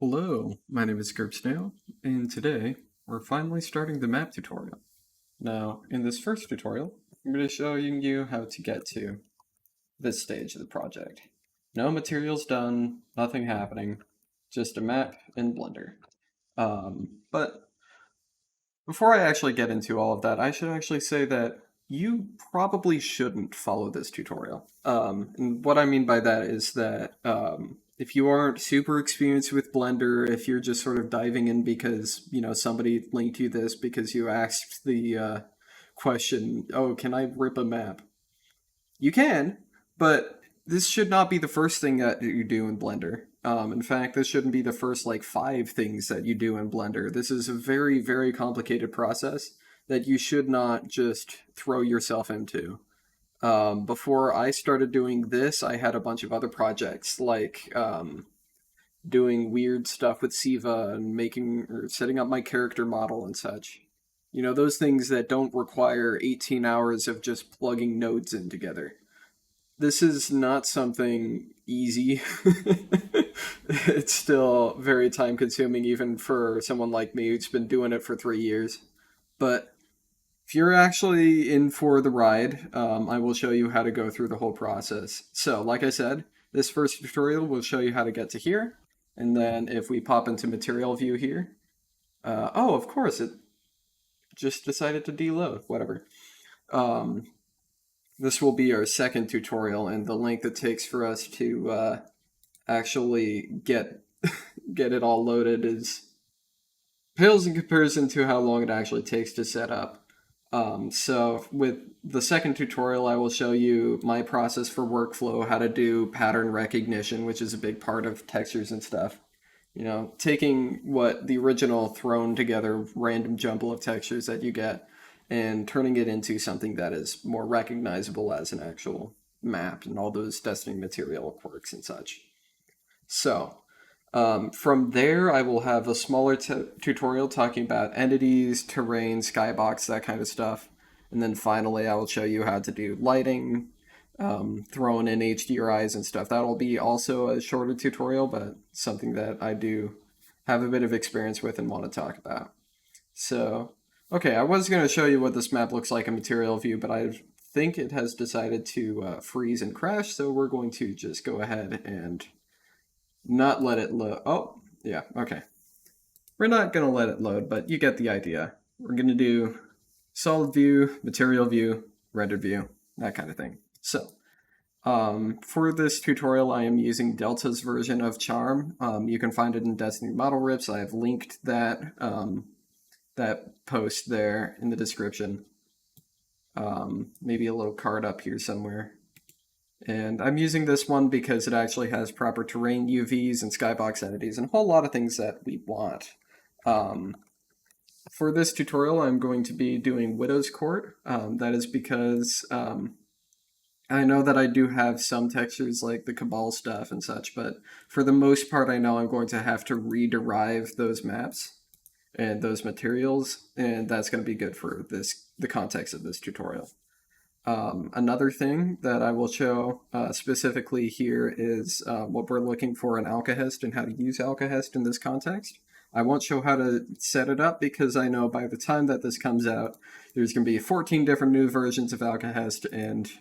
Hello, my name is Gerb, and today we're finally starting the map tutorial. Now, in this first tutorial, I'm going to show you how to get to this stage of the project. No materials done, nothing happening, just a map in Blender. But before I actually get into all of that, I should actually say that you probably shouldn't follow this tutorial. And what I mean by that is that if you aren't super experienced with Blender, if you're just sort of diving in because, somebody linked you this because you asked the question, oh, can I rip a map? You can, but this should not be the first thing that you do in Blender. In fact, this shouldn't be the first like 5 things that you do in Blender. This is a very, very complicated process that you should not just throw yourself into. Before I started doing this, I had a bunch of other projects like doing weird stuff with Siva and making or setting up my character model and such. You know, those things that don't require 18 hours of just plugging nodes in together. This is not something easy. It's still very time consuming, even for someone like me who's been doing it for 3 years. But if you're actually in for the ride, I will show you how to go through the whole process. So, like I said, this first tutorial will show you how to get to here. And then if we pop into material view here, oh, of course, it just decided to deload, whatever. Um, this will be our second tutorial, and the length it takes for us to actually get it all loaded is pales in comparison to how long it actually takes to set up. So with the second tutorial, I will show you my process for workflow, how to do pattern recognition, which is a big part of textures and stuff. You know, taking what the original thrown together random jumble of textures that you get and turning it into something that is more recognizable as an actual map and all those Destiny material quirks and such. So, from there, I will have a smaller tutorial talking about entities, terrain, skybox, that kind of stuff. And then finally, I will show you how to do lighting, throwing in HDRIs and stuff. That'll be also a shorter tutorial, but something that I do have a bit of experience with and want to talk about. So, okay, I was going to show you what this map looks like in material view, but I think it has decided to freeze and crash, so we're going to just go ahead and not let it load. Oh, yeah, okay. We're not going to let it load, but you get the idea. We're going to do solid view, material view, rendered view, that kind of thing. So, for this tutorial, I am using Delta's version of Charm. You can find it in Destiny Model Rips. I have linked that that post there in the description. Maybe a little card up here somewhere. And I'm using this one because it actually has proper terrain UVs and skybox entities and a whole lot of things that we want. For this tutorial, I'm going to be doing Widow's Court. That is because I know that I do have some textures like the Cabal stuff and such, but for the most part, I know I'm going to have to rederive those maps and those materials, and that's going to be good for the context of this tutorial. Another thing that I will show specifically here is what we're looking for in Alcahest and how to use Alcahest in this context. I won't show how to set it up because I know by the time that this comes out, there's going to be 14 different new versions of Alcahest and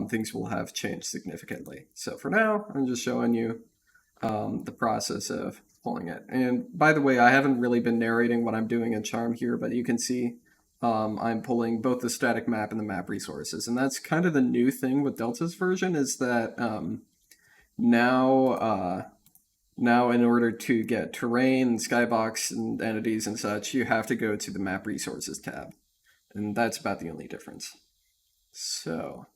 things will have changed significantly. So for now, I'm just showing you the process of pulling it. And by the way, I haven't really been narrating what I'm doing in Charm here, but you can see I'm pulling both the static map and the map resources. And that's kind of the new thing with Delta's version is that now in order to get terrain, skybox, and entities and such, you have to go to the map resources tab. And that's about the only difference. So,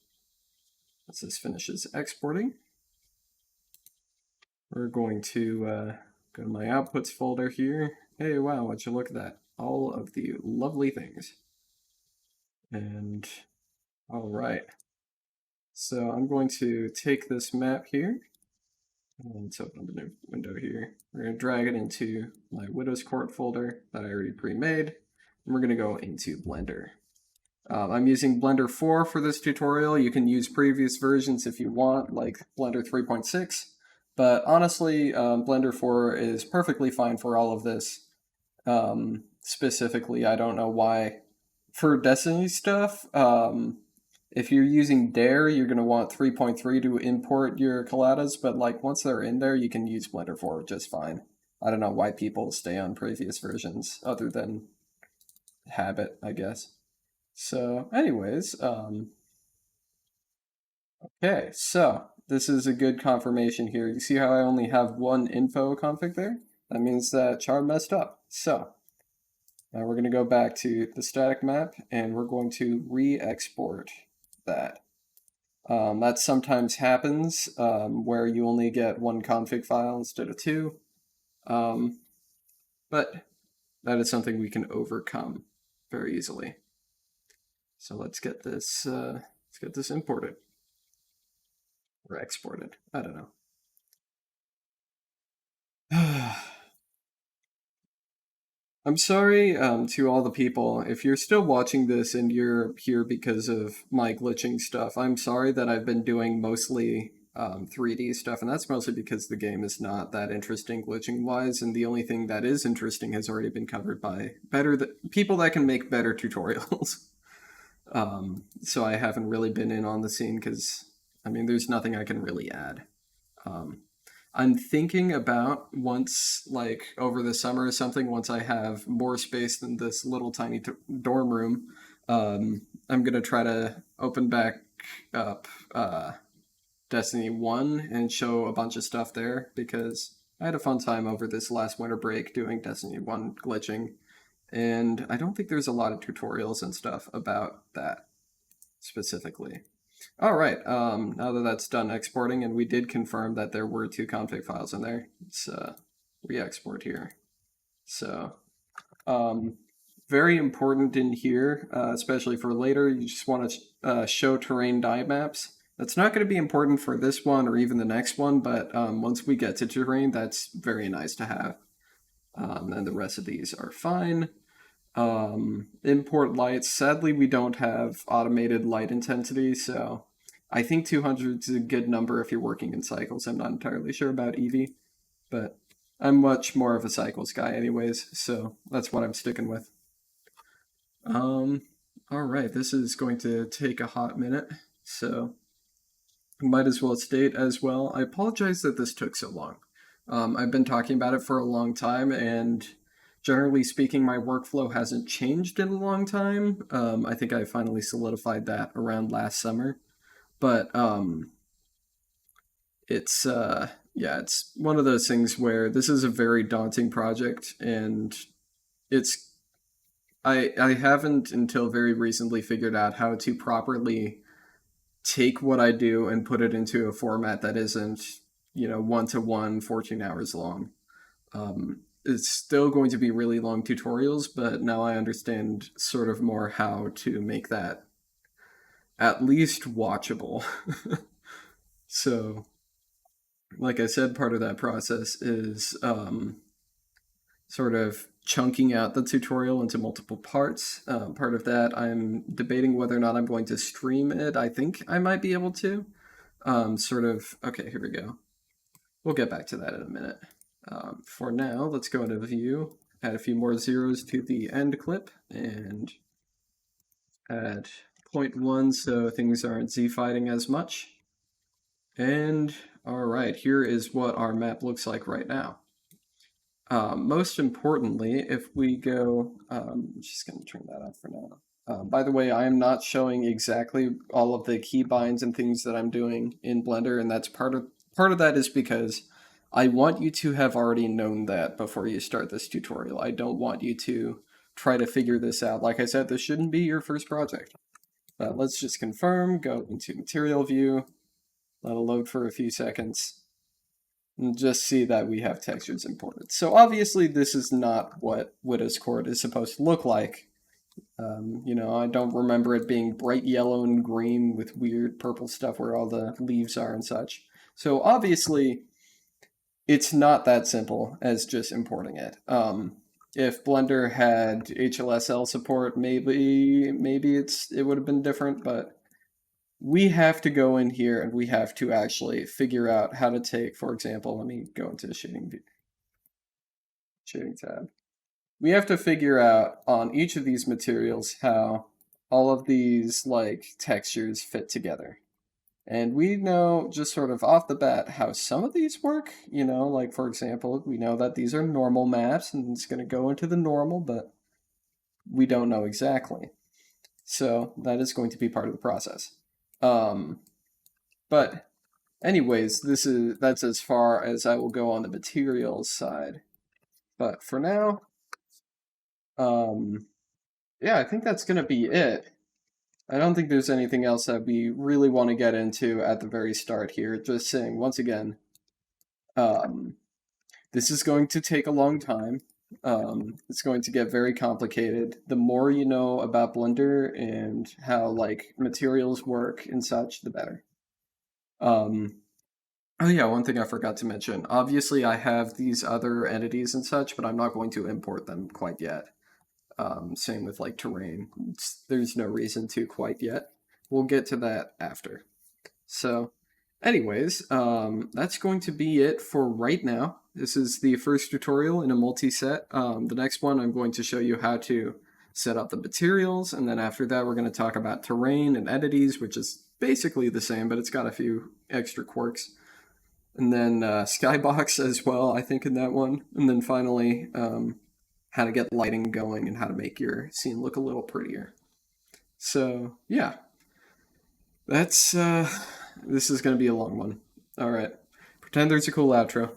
as this finishes exporting, we're going to go to my outputs folder here. Hey, wow, would you look at that? All of the lovely things. And all right. So I'm going to take this map here. And let's open up a new window here. We're going to drag it into my Widow's Court folder that I already pre-made. And we're going to go into Blender. I'm using Blender 4 for this tutorial. You can use previous versions if you want, like Blender 3.6. But honestly, Blender 4 is perfectly fine for all of this. Specifically, I don't know why. For Destiny stuff, if you're using Dare, you're going to want 3.3 to import your colladas, but like once they're in there, you can use Blender 4 just fine. I don't know why people stay on previous versions other than habit, I guess. So, anyways, okay, so this is a good confirmation here. You see how I only have one info config there? That means that char messed up. So, now we're going to go back to the static map and we're going to re-export that. That sometimes happens where you only get one config file instead of two, but that is something we can overcome very easily. So let's get this imported or exported. I don't know. I'm sorry to all the people. If you're still watching this and you're here because of my glitching stuff, I'm sorry that I've been doing mostly 3D stuff, and that's mostly because the game is not that interesting glitching-wise, and the only thing that is interesting has already been covered by people that can make better tutorials. So I haven't really been in on the scene because, I mean, there's nothing I can really add. I'm thinking about once, like over the summer or something, once I have more space than this little tiny dorm room, I'm gonna try to open back up Destiny 1 and show a bunch of stuff there because I had a fun time over this last winter break doing Destiny 1 glitching, and I don't think there's a lot of tutorials and stuff about that specifically. All right, now that that's done exporting, and we did confirm that there were two config files in there, let's re-export here. So, very important in here, especially for later, you just want to show terrain die maps. That's not going to be important for this one or even the next one, but once we get to terrain, that's very nice to have. And the rest of these are fine. Import lights. Sadly, we don't have automated light intensity, so I think 200 is a good number if you're working in cycles. I'm not entirely sure about Eevee, but I'm much more of a cycles guy anyways, so that's what I'm sticking with. All right, this is going to take a hot minute, so might as well state as well. I apologize that this took so long. I've been talking about it for a long time, and generally speaking, my workflow hasn't changed in a long time. I think I finally solidified that around last summer. But it's it's one of those things where this is a very daunting project, and it's I haven't until very recently figured out how to properly take what I do and put it into a format that isn't, 1-to-1, 14 hours long. It's still going to be really long tutorials, but now I understand sort of more how to make that at least watchable. So, like I said, part of that process is sort of chunking out the tutorial into multiple parts. Part of that, I'm debating whether or not I'm going to stream it. I think I might be able to. Okay, here we go. We'll get back to that in a minute. For now, let's go into view, add a few more zeros to the end clip, and add 0.1 so things aren't z-fighting as much. And all right, here is what our map looks like right now. Most importantly, if we go, I'm just going to turn that off for now. By the way, I am not showing exactly all of the keybinds and things that I'm doing in Blender, and that's part of that is because I want you to have already known that before you start this tutorial. I don't want you to try to figure this out. Like I said, this shouldn't be your first project. Let's just confirm, go into material view, let it load for a few seconds, and just see that we have textures imported. So obviously this is not what Widow's Court is supposed to look like. I don't remember it being bright yellow and green with weird purple stuff where all the leaves are and such. So obviously it's not that simple as just importing it. If Blender had HLSL support, maybe it would have been different, but we have to go in here and we have to actually figure out how to take, for example, let me go into the shading tab. We have to figure out on each of these materials how all of these like textures fit together. And we know just sort of off the bat how some of these work, like for example, we know that these are normal maps and it's going to go into the normal, but we don't know exactly. So that is going to be part of the process. But anyways, that's as far as I will go on the materials side. But for now, yeah, I think that's going to be it. I don't think there's anything else that we really want to get into at the very start here. Just saying, once again, um, this is going to take a long time. It's going to get very complicated. The more you know about Blender and how like materials work and such, the better. Um, oh yeah, one thing I forgot to mention. Obviously, I have these other entities and such, but I'm not going to import them quite yet. Same with like terrain. There's no reason to quite yet. We'll get to that after. So, anyways, that's going to be it for right now. This is the first tutorial in a multi-set. The next one, I'm going to show you how to set up the materials, and then after that, we're going to talk about terrain and entities, which is basically the same, but it's got a few extra quirks. And then skybox as well, I think, in that one. And then finally, how to get lighting going and how to make your scene look a little prettier. So, yeah. That's, this is going to be a long one. All right. Pretend there's a cool outro.